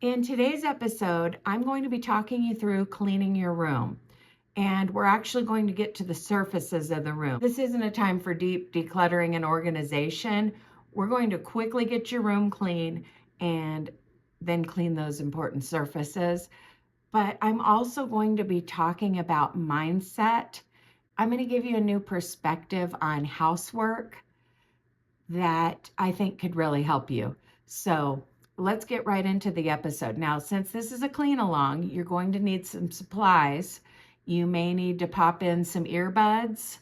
In today's episode, I'm going to be talking you through cleaning your room. And we're actually going to get to the surfaces of the room. This isn't a time for deep decluttering and organization. We're going to quickly get your room clean and then clean those important surfaces. But I'm also going to be talking about mindset. I'm going to give you a new perspective on housework that I think could really help you. So let's get right into the episode. Now, since this is a clean along, you're going to need some supplies. You may need to pop in some earbuds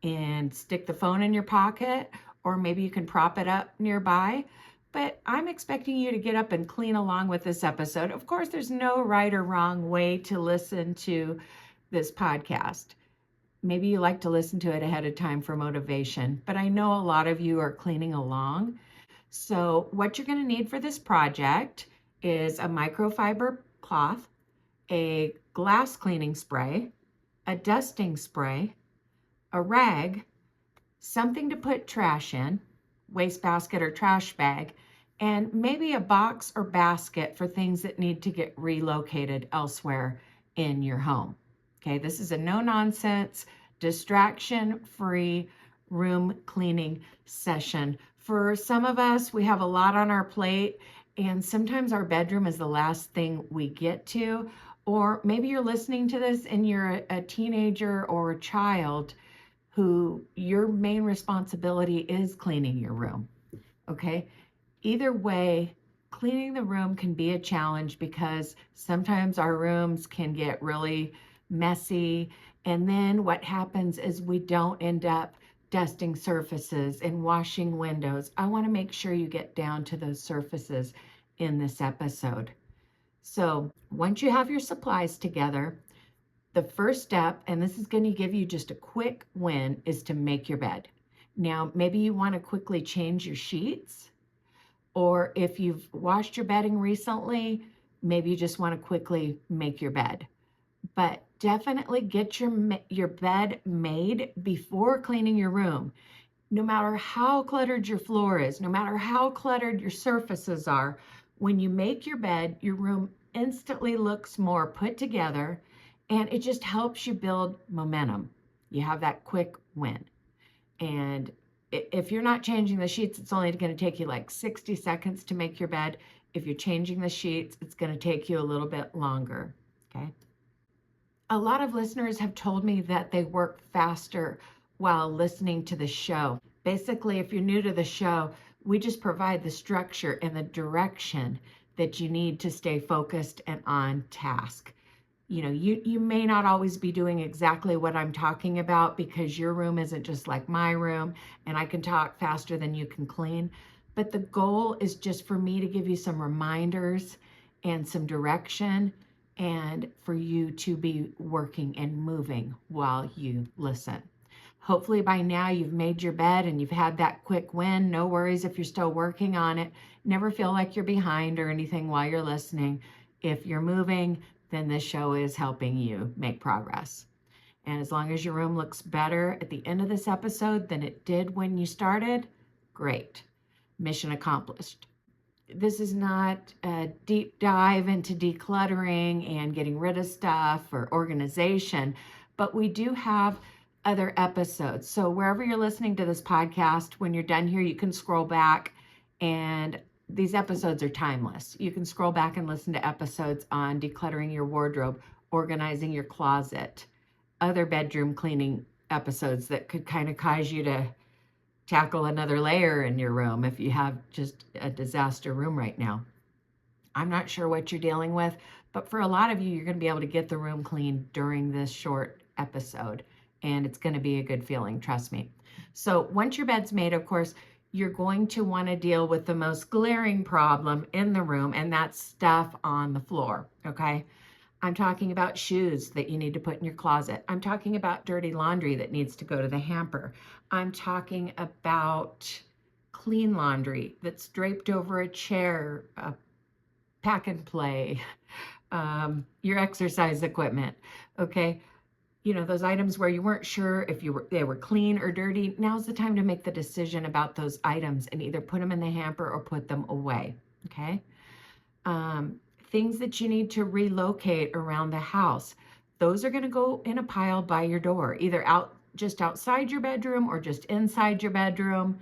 and stick the phone in your pocket, or maybe you can prop it up nearby. But I'm expecting you to get up and clean along with this episode. Of course, there's no right or wrong way to listen to this podcast. Maybe you like to listen to it ahead of time for motivation, but I know a lot of you are cleaning along. So what you're going to need for this project is a microfiber cloth, a glass cleaning spray, a dusting spray, a rag, something to put trash in, wastebasket or trash bag, and maybe a box or basket for things that need to get relocated elsewhere in your home. Okay, this is a no-nonsense, distraction-free room cleaning session. For some of us, we have a lot on our plate, and sometimes our bedroom is the last thing we get to. Or maybe you're listening to this and you're a teenager or a child who your main responsibility is cleaning your room. Okay, either way, cleaning the room can be a challenge because sometimes our rooms can get really messy, and then what happens is we don't end up dusting surfaces and washing windows. I want to make sure you get down to those surfaces in this episode. So once you have your supplies together, the first step, and this is going to give you just a quick win, is to make your bed. Now, maybe you want to quickly change your sheets, or if you've washed your bedding recently, maybe you just want to quickly make your bed. But definitely get your bed made before cleaning your room. No matter how cluttered your floor is, no matter how cluttered your surfaces are, when you make your bed, your room instantly looks more put together, and it just helps you build momentum. You have that quick win. And if you're not changing the sheets, it's only going to take you like 60 seconds to make your bed. If you're changing the sheets, it's going to take you a little bit longer. Okay. A lot of listeners have told me that they work faster while listening to the show. Basically, if you're new to the show, we just provide the structure and the direction that you need to stay focused and on task. You know, you may not always be doing exactly what I'm talking about because your room isn't just like my room and I can talk faster than you can clean. But the goal is just for me to give you some reminders and some direction, and for you to be working and moving while you listen. Hopefully by now you've made your bed and you've had that quick win. No worries if you're still working on it. Never feel like you're behind or anything while you're listening. If you're moving, then this show is helping you make progress. And as long as your room looks better at the end of this episode than it did when you started, great. Mission accomplished. This is not a deep dive into decluttering and getting rid of stuff or organization, but we do have other episodes. So wherever you're listening to this podcast, when you're done here, you can scroll back, and these episodes are timeless. You can scroll back and listen to episodes on decluttering your wardrobe, organizing your closet, other bedroom cleaning episodes that could kind of cause you to tackle another layer in your room if you have just a disaster room right now. I'm not sure what you're dealing with, but for a lot of you, you're going to be able to get the room clean during this short episode, and it's going to be a good feeling, trust me. So once your bed's made, of course, you're going to want to deal with the most glaring problem in the room, and that's stuff on the floor, okay? I'm talking about shoes that you need to put in your closet. I'm talking about dirty laundry that needs to go to the hamper. I'm talking about clean laundry that's draped over a chair, a pack and play, your exercise equipment, okay? You know, those items where you weren't sure if they were clean or dirty. Now's the time to make the decision about those items and either put them in the hamper or put them away, okay? things that you need to relocate around the house, those are going to go in a pile by your door, either just outside your bedroom or just inside your bedroom,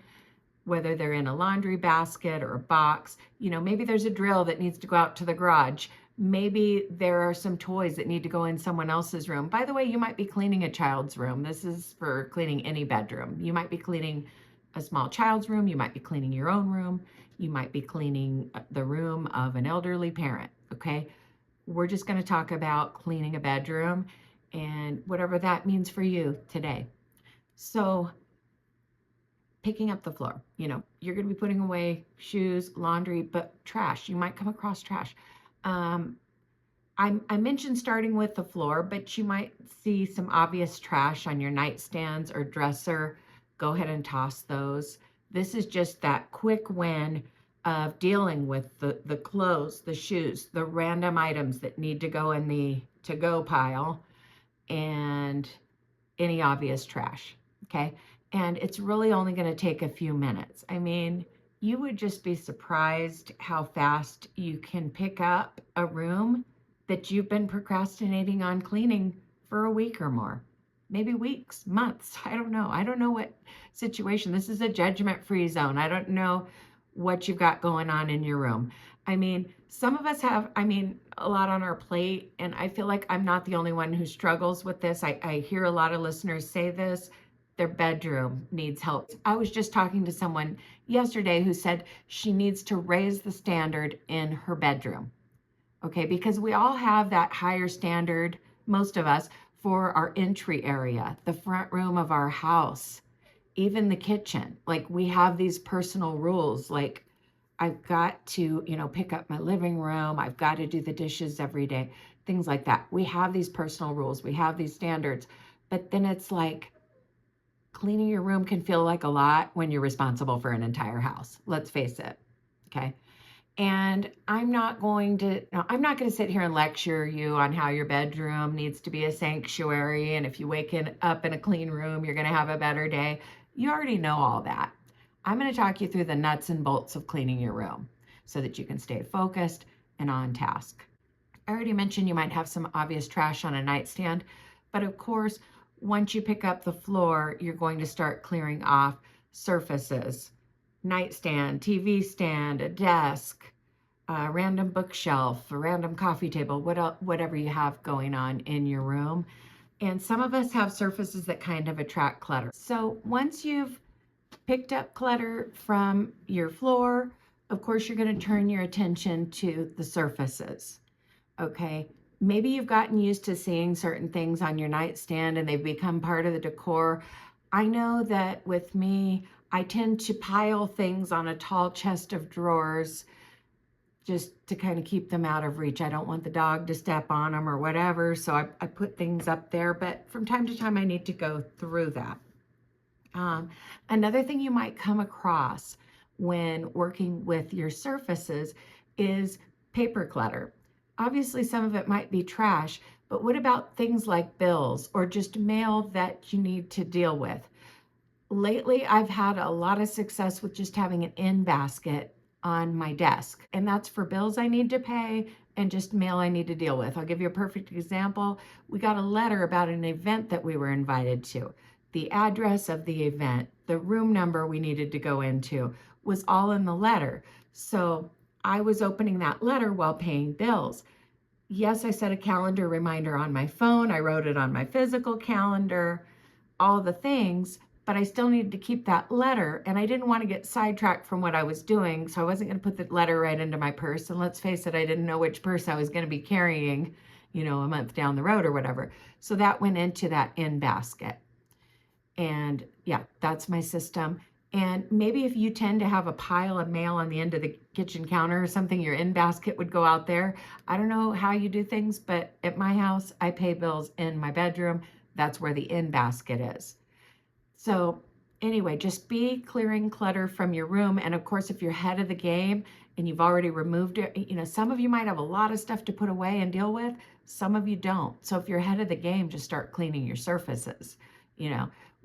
whether they're in a laundry basket or a box. Maybe there's a drill that needs to go out to the garage. Maybe there are some toys that need to go in someone else's room. By the way, you might be cleaning a child's room. This is for cleaning any bedroom. You might be cleaning a small child's room. You might be cleaning your own room. You might be cleaning the room of an elderly parent, okay? We're just going to talk about cleaning a bedroom and whatever that means for you today. So picking up the floor, you're going to be putting away shoes, laundry, but trash. You might come across trash. I mentioned starting with the floor, but you might see some obvious trash on your nightstands or dresser. Go ahead and toss those. This is just that quick win of dealing with the clothes, the shoes, the random items that need to go in the to-go pile, and any obvious trash, okay? And it's really only going to take a few minutes. I mean, you would just be surprised how fast you can pick up a room that you've been procrastinating on cleaning for a week or more. Maybe weeks, months. I don't know. I don't know what situation. This is a judgment-free zone. I don't know what you've got going on in your room. I mean, some of us have, a lot on our plate, and I feel like I'm not the only one who struggles with this. I hear a lot of listeners say this. Their bedroom needs help. I was just talking to someone yesterday who said she needs to raise the standard in her bedroom. Okay, because we all have that higher standard, most of us, for our entry area, the front room of our house, even the kitchen. Like, we have these personal rules, like I've got to, pick up my living room. I've got to do the dishes every day, things like that. We have these personal rules. We have these standards. But then it's like, cleaning your room can feel like a lot when you're responsible for an entire house. Let's face it, okay? And I'm not going to sit here and lecture you on how your bedroom needs to be a sanctuary, and if you wake up in a clean room, you're going to have a better day. You already know all that. I'm going to talk you through the nuts and bolts of cleaning your room so that you can stay focused and on task. I already mentioned you might have some obvious trash on a nightstand, but of course, once you pick up the floor, you're going to start clearing off surfaces, nightstand, TV stand, a desk, a random bookshelf, a random coffee table, whatever you have going on in your room. And some of us have surfaces that kind of attract clutter. So once you've picked up clutter from your floor, of course, you're going to turn your attention to the surfaces, okay? Maybe you've gotten used to seeing certain things on your nightstand and they've become part of the decor. I know that with me, I tend to pile things on a tall chest of drawers just to kind of keep them out of reach. I don't want the dog to step on them or whatever, so I put things up there, but from time to time I need to go through that. Another thing you might come across when working with your surfaces is paper clutter. Obviously, some of it might be trash, but what about things like bills or just mail that you need to deal with? Lately, I've had a lot of success with just having an in basket on my desk, and that's for bills I need to pay and just mail I need to deal with. I'll give you a perfect example. We got a letter about an event that we were invited to. The address of the event, the room number we needed to go into was all in the letter. So I was opening that letter while paying bills. Yes, I set a calendar reminder on my phone. I wrote it on my physical calendar, all the things, but I still needed to keep that letter, and I didn't want to get sidetracked from what I was doing, so I wasn't going to put the letter right into my purse. And let's face it, I didn't know which purse I was going to be carrying, a month down the road or whatever. So that went into that in basket. And yeah, that's my system. And maybe if you tend to have a pile of mail on the end of the kitchen counter or something, your in basket would go out there. I don't know how you do things, but at my house, I pay bills in my bedroom. That's where the in basket is. So anyway, just be clearing clutter from your room. And of course, if you're ahead of the game and you've already removed it, some of you might have a lot of stuff to put away and deal with. Some of you don't. So if you're ahead of the game, just start cleaning your surfaces.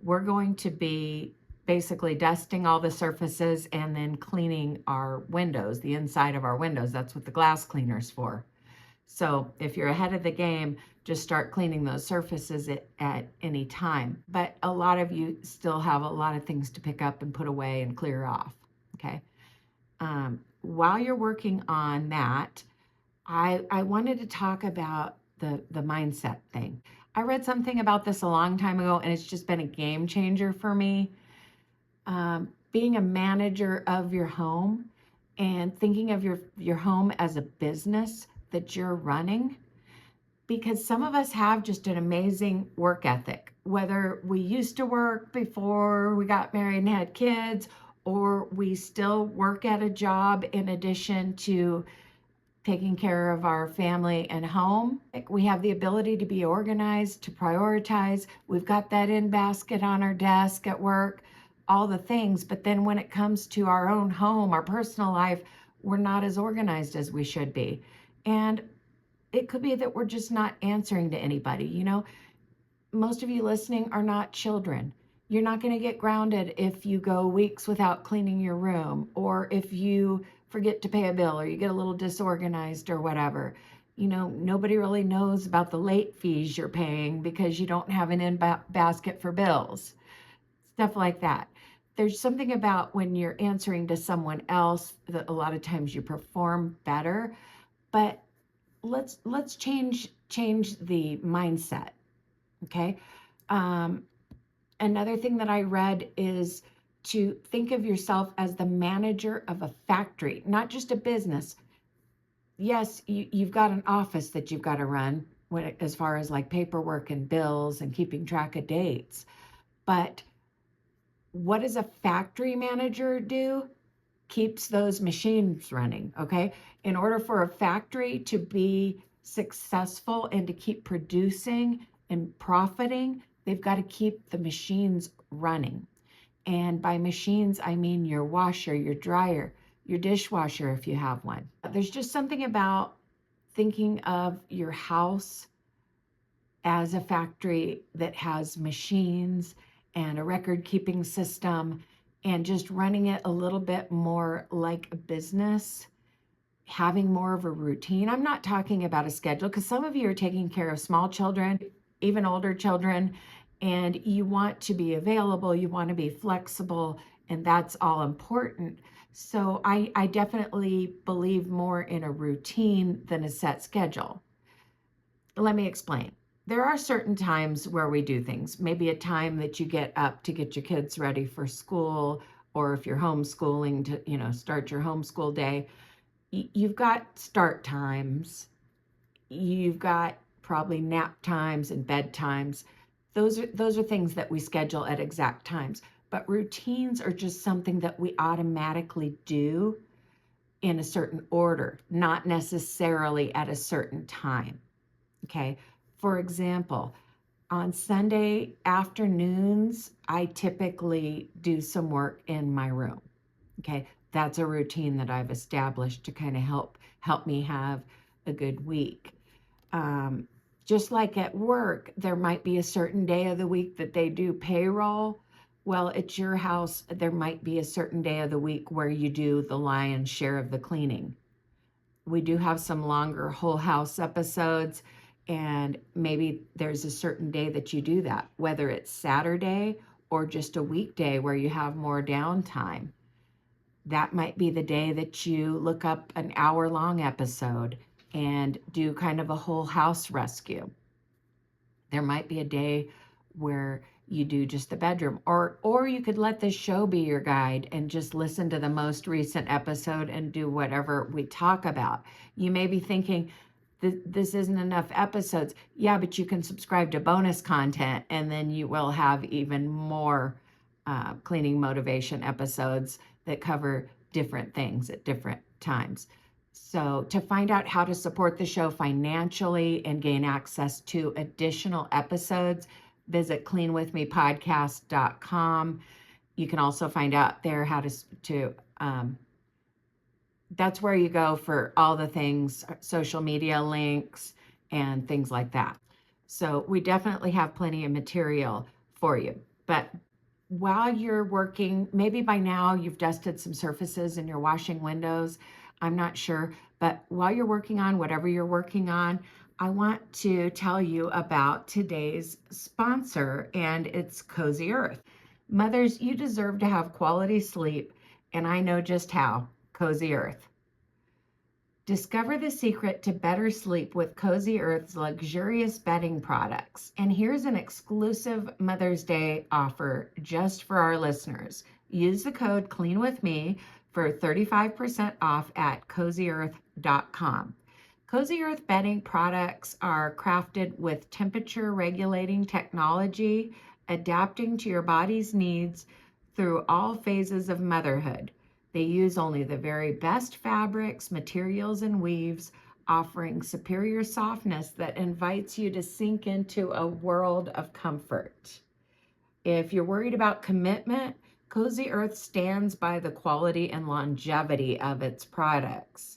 We're going to be basically dusting all the surfaces and then cleaning our windows, the inside of our windows. That's what the glass cleaner's for. So if you're ahead of the game, just start cleaning those surfaces at any time. But a lot of you still have a lot of things to pick up and put away and clear off. Okay. While you're working on that, I wanted to talk about the mindset thing. I read something about this a long time ago, and it's just been a game changer for me. Being a manager of your home and thinking of your home as a business that you're running, because some of us have just an amazing work ethic, whether we used to work before we got married and had kids, or we still work at a job in addition to taking care of our family and home. We have the ability to be organized, to prioritize. We've got that in basket on our desk at work, all the things. But then when it comes to our own home, our personal life, we're not as organized as we should be. And it could be that we're just not answering to anybody. You know, most of you listening are not children. You're not going to get grounded if you go weeks without cleaning your room, or if you forget to pay a bill, or you get a little disorganized or whatever. You know, nobody really knows about the late fees you're paying because you don't have an in basket for bills, stuff like that. There's something about when you're answering to someone else that a lot of times you perform better, but let's change the mindset. Okay. Another thing that I read is to think of yourself as the manager of a factory, not just a business. Yes, you've got an office that you've got to run as far as like paperwork and bills and keeping track of dates. But what does a factory manager do? Keeps those machines running, okay? In order for a factory to be successful and to keep producing and profiting, they've got to keep the machines running. And by machines, I mean your washer, your dryer, your dishwasher if you have one. There's just something about thinking of your house as a factory that has machines and a record keeping system, and just running it a little bit more like a business, having more of a routine. I'm not talking about a schedule, because some of you are taking care of small children, even older children, and you want to be available, you want to be flexible, and that's all important. So I definitely believe more in a routine than a set schedule. Let me explain. There are certain times where we do things, maybe a time that you get up to get your kids ready for school, or if you're homeschooling to, you know, start your homeschool day. You've got start times, you've got probably nap times and bed times. Those are things that we schedule at exact times. But routines are just something that we automatically do in a certain order, not necessarily at a certain time. Okay. For example, on Sunday afternoons, I typically do some work in my room. Okay. That's a routine that I've established to kind of help me have a good week. Just like at work, there might be a certain day of the week that they do payroll. Well, at your house, there might be a certain day of the week where you do the lion's share of the cleaning. We do have some longer whole house episodes, and maybe there's a certain day that you do that, whether it's Saturday or just a weekday where you have more downtime. That might be the day that you look up an hour-long episode and do kind of a whole house rescue. There might be a day where you do just the bedroom, or you could let this show be your guide and just listen to the most recent episode and do whatever we talk about. You may be thinking, this isn't enough episodes. Yeah, but you can subscribe to bonus content, and then you will have even more cleaning motivation episodes that cover different things at different times. So to find out how to support the show financially and gain access to additional episodes, visit cleanwithmepodcast.com. You can also find out there how to that's where you go for all the things, social media links and things like that. So we definitely have plenty of material for you. But while you're working, maybe by now you've dusted some surfaces and you're washing windows. I'm not sure, But while you're working on whatever you're working on, I want to tell you about today's sponsor, and it's Cozy Earth. Mothers, you deserve to have quality sleep, and I know just how. Cozy Earth. Discover the secret to better sleep with Cozy Earth's luxurious bedding products. And here's an exclusive Mother's Day offer just for our listeners. Use the code CLEANWITHME for 35% off at CozyEarth.com. Cozy Earth bedding products are crafted with temperature regulating technology, adapting to your body's needs through all phases of motherhood. They use only the very best fabrics, materials, and weaves, offering superior softness that invites you to sink into a world of comfort. If you're worried about commitment, Cozy Earth stands by the quality and longevity of its products.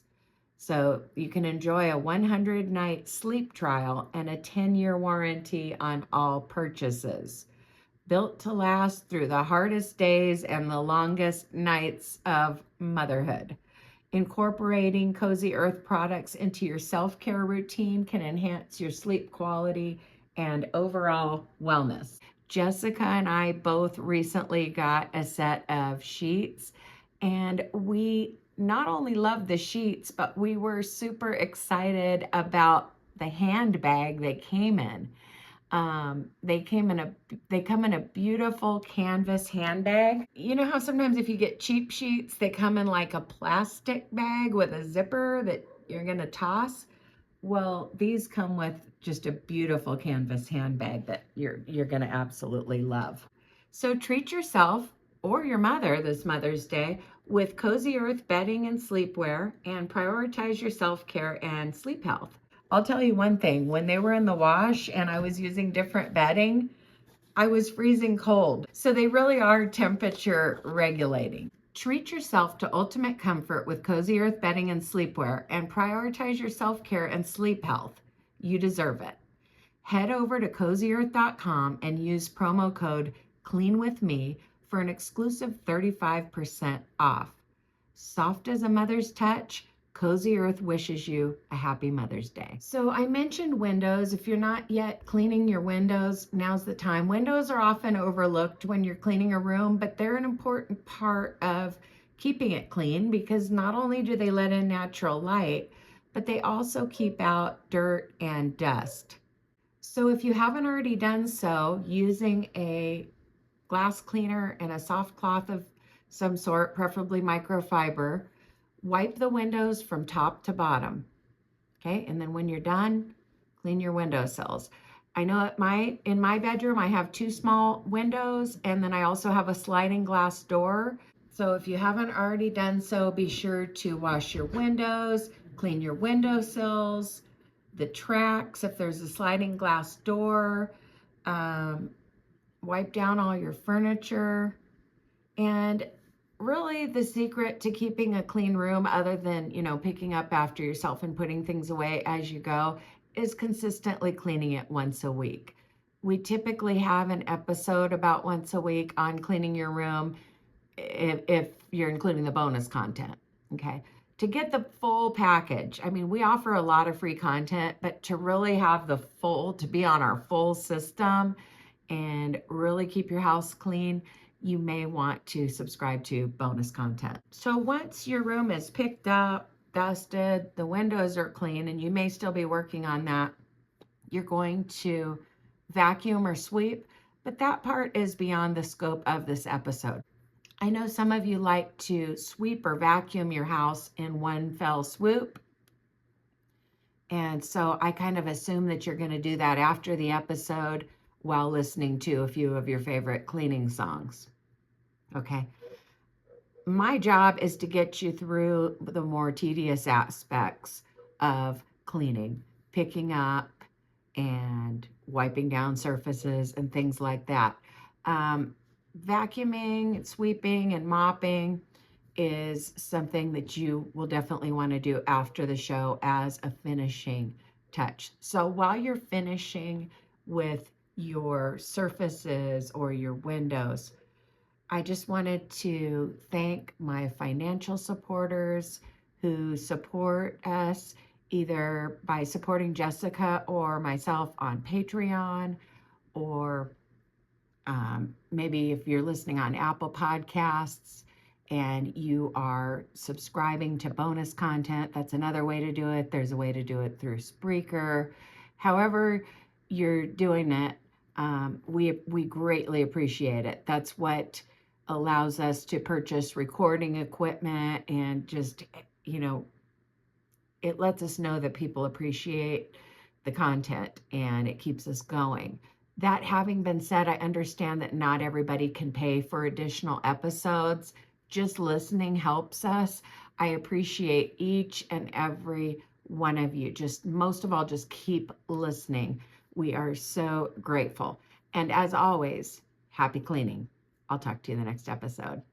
So you can enjoy a 100-night sleep trial and a 10-year warranty on all purchases. Built to last through the hardest days and the longest nights of motherhood. Incorporating Cozy Earth products into your self-care routine can enhance your sleep quality and overall wellness. Jessica and I both recently got a set of sheets, and we not only love the sheets, but we were super excited about the handbag they came in. They come in a beautiful canvas handbag. You know how sometimes if you get cheap sheets, they come in like a plastic bag with a zipper that you're gonna toss? Well, these come with just a beautiful canvas handbag that you're gonna absolutely love. So treat yourself or your mother this Mother's Day with Cozy Earth bedding and sleepwear, and prioritize your self-care and sleep health. I'll tell you one thing, when they were in the wash and I was using different bedding, I was freezing cold. So they really are temperature regulating. Treat yourself to ultimate comfort with Cozy Earth bedding and sleepwear, and prioritize your self-care and sleep health. You deserve it. Head over to CozyEarth.com and use promo code CLEANWITHME for an exclusive 35% off. Soft as a mother's touch, Cozy Earth wishes you a happy Mother's Day. So I mentioned windows. If you're not yet cleaning your windows, now's the time. Windows are often overlooked when you're cleaning a room, but they're an important part of keeping it clean, because not only do they let in natural light, but they also keep out dirt and dust. So if you haven't already done so, using a glass cleaner and a soft cloth of some sort, preferably microfiber, wipe the windows from top to bottom. Okay, and then when you're done, clean your windowsills. I know in my bedroom, I have 2 small windows, and then I also have a sliding glass door. So if you haven't already done so, be sure to wash your windows, clean your windowsills, the tracks, if there's a sliding glass door, wipe down all your furniture. And really the secret to keeping a clean room, other than, picking up after yourself and putting things away as you go, is consistently cleaning it once a week. We typically have an episode about once a week on cleaning your room, if you're including the bonus content, okay? To get the full package, we offer a lot of free content, but to really have to be on our full system and really keep your house clean, you may want to subscribe to bonus content. So once your room is picked up, dusted, the windows are clean, and you may still be working on that, you're going to vacuum or sweep, but that part is beyond the scope of this episode. I know some of you like to sweep or vacuum your house in one fell swoop. And so I kind of assume that you're going to do that after the episode while listening to a few of your favorite cleaning songs. Okay. My job is to get you through the more tedious aspects of cleaning, picking up and wiping down surfaces and things like that. Vacuuming, sweeping, and mopping is something that you will definitely want to do after the show as a finishing touch. So while you're finishing with your surfaces or your windows, I just wanted to thank my financial supporters who support us either by supporting Jessica or myself on Patreon, or maybe if you're listening on Apple Podcasts and you are subscribing to bonus content, that's another way to do it. There's a way to do it through Spreaker. However you're doing it, we greatly appreciate it. That's what allows us to purchase recording equipment, and just, it lets us know that people appreciate the content and it keeps us going. That having been said, I understand that not everybody can pay for additional episodes. Just listening helps us. I appreciate each and every one of you. Just most of all, just keep listening. We are so grateful. And as always, happy cleaning. I'll talk to you in the next episode.